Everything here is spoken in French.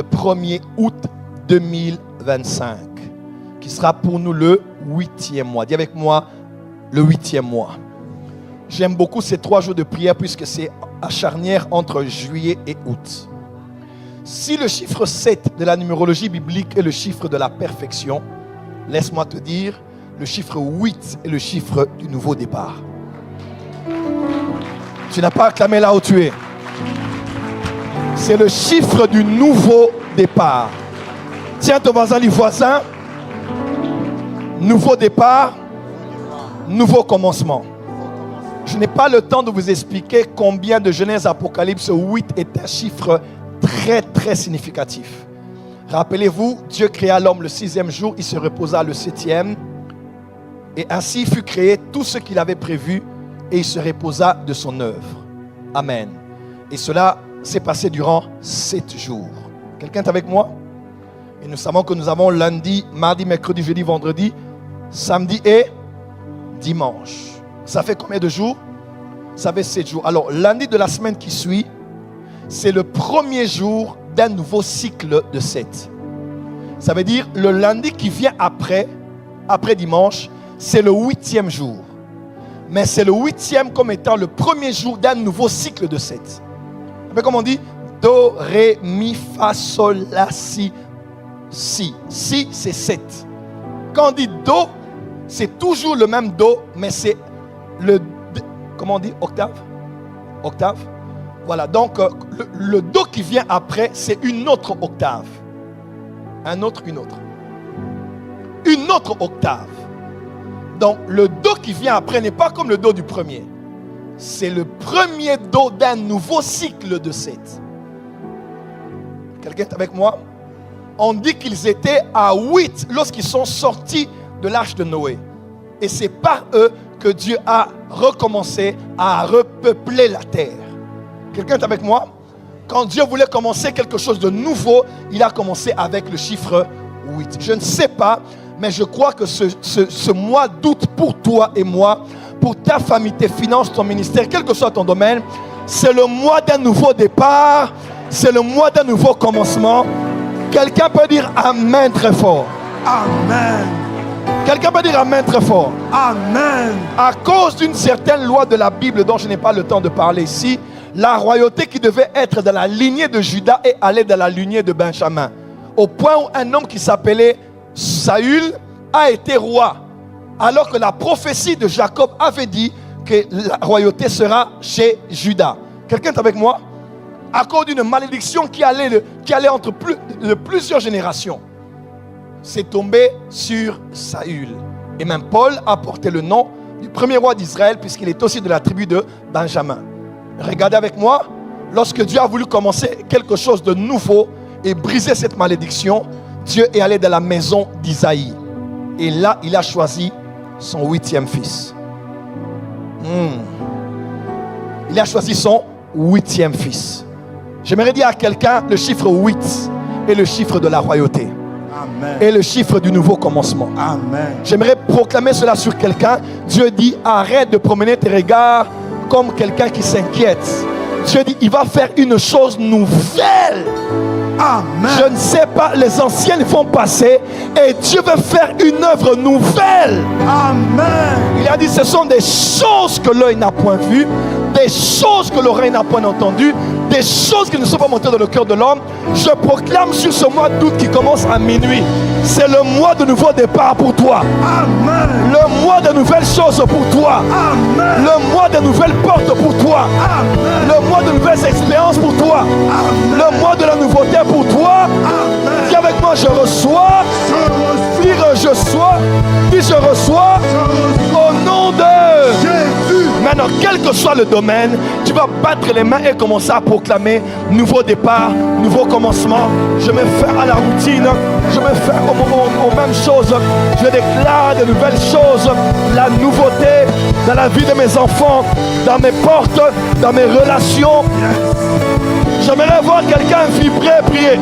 le 1er août 2025, qui sera pour nous le 8e mois. Dis avec moi, le 8e mois. J'aime beaucoup ces 3 jours de prière puisque c'est à charnière entre juillet et août. Si le chiffre 7 de la numérologie biblique est le chiffre de la perfection, laisse-moi te dire, le chiffre 8 est le chiffre du nouveau départ. Tu n'as pas acclamé là où tu es. C'est le chiffre du nouveau départ. Tiens ton voisin, dis voisin. Nouveau départ, nouveau commencement. Je n'ai pas le temps de vous expliquer combien de Genèse Apocalypse 8 est un chiffre très très significatif. Rappelez-vous, Dieu créa l'homme le 6e jour, il se reposa le 7e. Et ainsi fut créé tout ce qu'il avait prévu et il se reposa de son œuvre. Amen. Et cela s'est passé durant 7 jours. Quelqu'un est avec moi? Et nous savons que nous avons lundi, mardi, mercredi, jeudi, vendredi, samedi et dimanche. Ça fait combien de jours? Ça fait 7 jours. Alors, lundi de la semaine qui suit, c'est le premier jour d'un nouveau cycle de 7. Ça veut dire le lundi qui vient après dimanche, c'est le 8e jour. Mais c'est le 8e comme étant le premier jour d'un nouveau cycle de 7. Mais comme on dit, Do, Ré, Mi, Fa, Sol, La, Si, Si. Si, c'est 7. Quand on dit Do, c'est toujours le même Do, mais c'est comment on dit, octave? Octave. Voilà, donc le Do qui vient après, c'est une autre octave. Une autre octave. Donc le Do qui vient après n'est pas comme le Do du premier. C'est le premier Do d'un nouveau cycle de 7. Quelqu'un est avec moi? On dit qu'ils étaient à 8 lorsqu'ils sont sortis de l'arche de Noé. Et c'est par eux que Dieu a recommencé à repeupler la terre. Quelqu'un est avec moi? Quand Dieu voulait commencer quelque chose de nouveau, il a commencé avec le chiffre 8. Je ne sais pas, mais je crois que ce mois d'août pour toi et moi, pour ta famille, tes finances, ton ministère, quel que soit ton domaine, c'est le mois d'un nouveau départ, c'est le mois d'un nouveau commencement. Quelqu'un peut dire Amen très fort. Amen. Quelqu'un peut dire Amen très fort. Amen. À cause d'une certaine loi de la Bible dont je n'ai pas le temps de parler ici, la royauté qui devait être dans la lignée de Juda est allée dans la lignée de Benjamin. Au point où un homme qui s'appelait Saül a été roi. Alors que la prophétie de Jacob avait dit que la royauté sera chez Juda. Quelqu'un est avec moi? À cause d'une malédiction qui allait entre plusieurs générations. C'est tombé sur Saül. Et même Paul a porté le nom du premier roi d'Israël puisqu'il est aussi de la tribu de Benjamin. Regardez avec moi, lorsque Dieu a voulu commencer quelque chose de nouveau et briser cette malédiction, Dieu est allé dans la maison d'Isaïe. Et là, il a choisi son 8e fils. Il a choisi son 8e fils. J'aimerais dire à quelqu'un, le chiffre 8 est le chiffre de la royauté. Amen. Et le chiffre du nouveau commencement. Amen. J'aimerais proclamer cela sur quelqu'un. Dieu dit, arrête de promener tes regards comme quelqu'un qui s'inquiète. Dieu dit, il va faire une chose nouvelle. Amen. Je ne sais pas, les anciennes vont passer et Dieu veut faire une œuvre nouvelle. Amen. Il a dit, ce sont des choses que l'œil n'a point vues, des choses que l'oreille n'a point entendues, des choses qui ne sont pas montées dans le cœur de l'homme. Je proclame sur ce mois d'août qui commence à minuit, c'est le mois de nouveau départ pour toi. Amen. Le mois de nouvelles choses pour toi. Amen. Le mois de nouvelles portes pour toi. Amen. Le mois de nouvelles expériences pour toi. Amen. Le mois de la nouveauté pour toi. Amen. Dis avec moi, je reçois. Dire je sois. Dis je reçois. Au nom de Jésus. Maintenant, quel que soit le domaine, tu vas battre les mains et commencer à proclamer nouveau départ, nouveau commencement. Je me fais à la routine, je me fais aux mêmes choses. Je déclare de nouvelles choses, la nouveauté dans la vie de mes enfants, dans mes portes, dans mes relations. J'aimerais voir quelqu'un vibrer, prier.